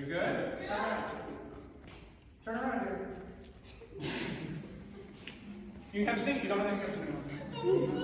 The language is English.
you good? Turn around here. You can have a seat. You don't have to go to the